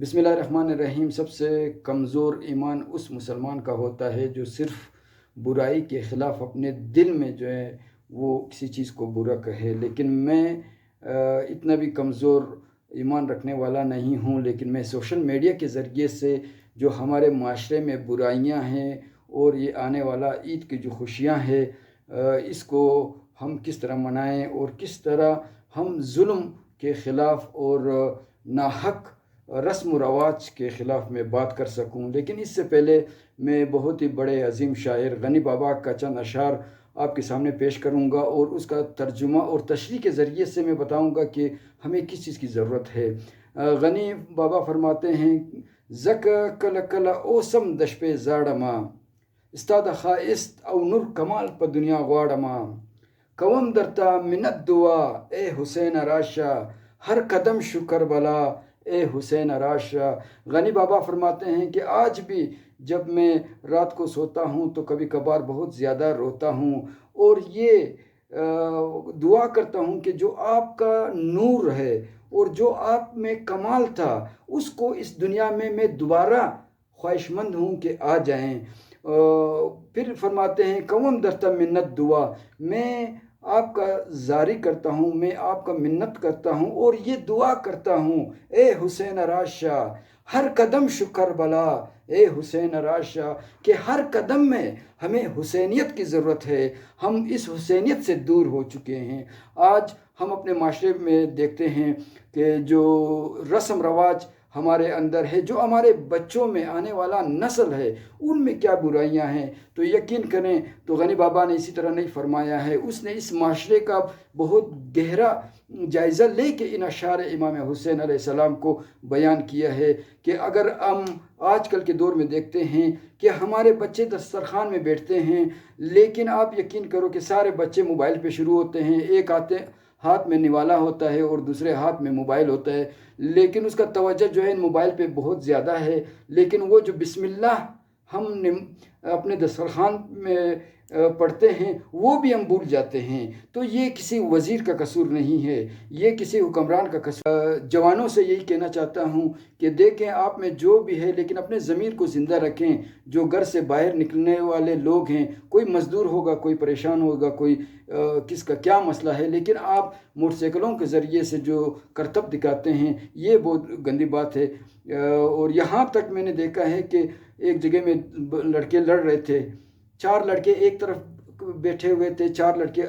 بسم اللہ الرحمن الرحیم۔ سب سے کمزور ایمان اس مسلمان کا ہوتا ہے جو صرف برائی کے خلاف اپنے دل میں جو ہے وہ کسی چیز کو برا کہے۔ لیکن میں اتنا بھی کمزور ایمان رکھنے والا نہیں ہوں، لیکن میں سوشل میڈیا کے ذریعے سے جو ہمارے معاشرے میں برائیاں ہیں اور یہ آنے والا عید کی جو خوشیاں ہیں اس کو ہم کس طرح منائیں اور کس طرح ہم ظلم کے خلاف اور ناحق رسم و رواج کے خلاف میں بات کر سکوں۔ لیکن اس سے پہلے میں بہت ہی بڑے عظیم شاعر غنی بابا کا چند اشعار آپ کے سامنے پیش کروں گا اور اس کا ترجمہ اور تشریح کے ذریعے سے میں بتاؤں گا کہ ہمیں کس چیز کی ضرورت ہے۔ غنی بابا فرماتے ہیں: زک کل کل اوسم دش پہ زاڑما استاد خواست او نور کمال پا دنیا غواڑما کوم درتا منت دعا اے حسین راشا ہر قدم شکر بلا اے حسین راشا۔ غنی بابا فرماتے ہیں کہ آج بھی جب میں رات کو سوتا ہوں تو کبھی کبھار بہت زیادہ روتا ہوں اور یہ دعا کرتا ہوں کہ جو آپ کا نور ہے اور جو آپ میں کمال تھا اس کو اس دنیا میں دوبارہ خواہش مند ہوں کہ آ جائیں۔ پھر فرماتے ہیں: قوم درتا منت دعا، میں آپ کا زاری کرتا ہوں، میں آپ کا منت کرتا ہوں اور یہ دعا کرتا ہوں اے حسین راشا ہر قدم شکر بلا اے حسین راشا، کہ ہر قدم میں ہمیں حسینیت کی ضرورت ہے۔ ہم اس حسینیت سے دور ہو چکے ہیں۔ آج ہم اپنے معاشرے میں دیکھتے ہیں کہ جو رسم رواج ہمارے اندر ہے، جو ہمارے بچوں میں آنے والا نسل ہے، ان میں کیا برائیاں ہیں، تو یقین کریں تو غنی بابا نے اسی طرح نہیں فرمایا ہے۔ اس نے اس معاشرے کا بہت گہرا جائزہ لے کے ان اشعار امام حسین علیہ السلام کو بیان کیا ہے کہ اگر ہم آج کل کے دور میں دیکھتے ہیں کہ ہمارے بچے دسترخوان میں بیٹھتے ہیں، لیکن آپ یقین کرو کہ سارے بچے موبائل پہ شروع ہوتے ہیں۔ ایک ہاتھ میں نوالا ہوتا ہے اور دوسرے ہاتھ میں موبائل ہوتا ہے، لیکن اس کا توجہ جو ہے ان موبائل پہ بہت زیادہ ہے، لیکن وہ جو بسم اللہ ہم اپنے دسترخوان میں پڑھتے ہیں وہ بھی ہم بھول جاتے ہیں۔ تو یہ کسی وزیر کا قصور نہیں ہے، یہ کسی حکمران کا قصور۔ جوانوں سے یہی کہنا چاہتا ہوں کہ دیکھیں آپ میں جو بھی ہے، لیکن اپنے ضمیر کو زندہ رکھیں۔ جو گھر سے باہر نکلنے والے لوگ ہیں، کوئی مزدور ہوگا، کوئی پریشان ہوگا، کوئی کس کا کیا مسئلہ ہے، لیکن آپ موٹر سائیکلوں کے ذریعے سے جو کرتب دکھاتے ہیں یہ بہت گندی بات ہے۔ اور یہاں تک میں نے دیکھا ہے کہ ایک جگہ میں لڑکے لڑ رہے تھے، 4 لڑکے ایک طرف بیٹھے ہوئے تھے، 4 لڑکے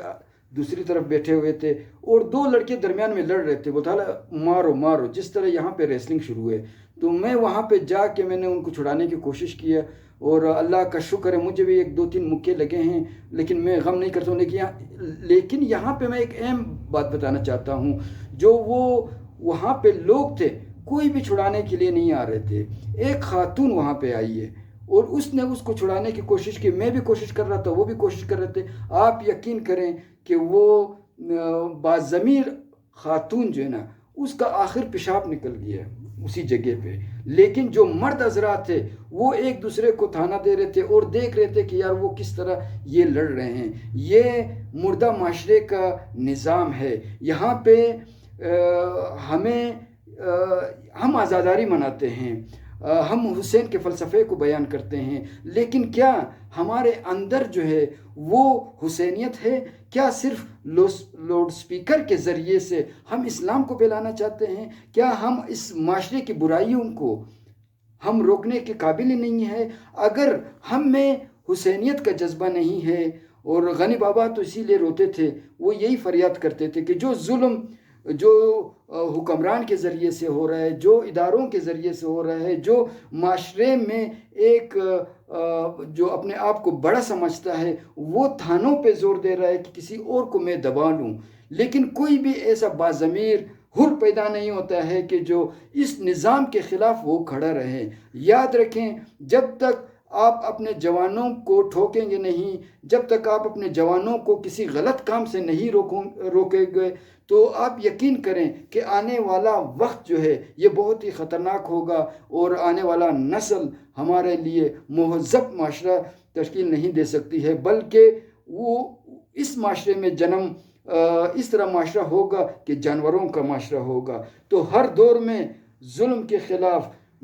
دوسری طرف بیٹھے ہوئے تھے اور 2 لڑکے درمیان میں لڑ رہے تھے۔ وہ تھا مارو مارو، جس طرح یہاں پہ ریسلنگ شروع ہے۔ تو میں وہاں پہ جا کے میں نے ان کو چھڑانے کی کوشش کی ہے اور اللہ کا شکر ہے مجھے بھی 1-2-3 مکے لگے ہیں، لیکن میں غم نہیں کرتا ہوں۔ لیکن یہاں پہ میں ایک اہم بات بتانا چاہتا ہوں، جو وہ وہاں پہ لوگ تھے کوئی بھی چھڑانے کے لیے نہیں آ رہے تھے۔ ایک خاتون وہاں پہ آئی ہے اور اس نے اس کو چھڑانے کی کوشش کی، میں بھی کوشش کر رہا تھا، وہ بھی کوشش کر رہے تھے۔ آپ یقین کریں کہ وہ باضمیر خاتون جو ہے نا، اس کا آخر پیشاب نکل گیا اسی جگہ پہ، لیکن جو مرد حضرات تھے وہ ایک دوسرے کو تھانہ دے رہے تھے اور دیکھ رہے تھے کہ یار وہ کس طرح یہ لڑ رہے ہیں۔ یہ مردہ معاشرے کا نظام ہے۔ یہاں پہ ہم آزاداری مناتے ہیں، ہم حسین کے فلسفے کو بیان کرتے ہیں، لیکن کیا ہمارے اندر جو ہے وہ حسینیت ہے؟ کیا صرف لاؤڈ سپیکر کے ذریعے سے ہم اسلام کو پھیلانا چاہتے ہیں؟ کیا ہم اس معاشرے کی برائیوں کو ہم روکنے کے قابل ہی نہیں ہے؟ اگر ہم میں حسینیت کا جذبہ نہیں ہے، اور غنی بابا تو اسی لیے روتے تھے، وہ یہی فریاد کرتے تھے کہ جو ظلم جو حکمران کے ذریعے سے ہو رہا ہے، جو اداروں کے ذریعے سے ہو رہا ہے، جو معاشرے میں ایک جو اپنے آپ کو بڑا سمجھتا ہے وہ تھانوں پہ زور دے رہا ہے کہ کسی اور کو میں دبا لوں، لیکن کوئی بھی ایسا باضمیر حر پیدا نہیں ہوتا ہے کہ جو اس نظام کے خلاف وہ کھڑا رہے۔ یاد رکھیں، جب تک آپ اپنے جوانوں کو ٹھوکیں گے نہیں، جب تک آپ اپنے جوانوں کو کسی غلط کام سے نہیں روکیں گے، تو آپ یقین کریں کہ آنے والا وقت جو ہے یہ بہت ہی خطرناک ہوگا اور آنے والا نسل ہمارے لیے مہذب معاشرہ تشکیل نہیں دے سکتی ہے، بلکہ وہ اس معاشرے میں جنم اس طرح معاشرہ ہوگا کہ جانوروں کا معاشرہ ہوگا۔ تو ہر دور میں ظلم کے خلاف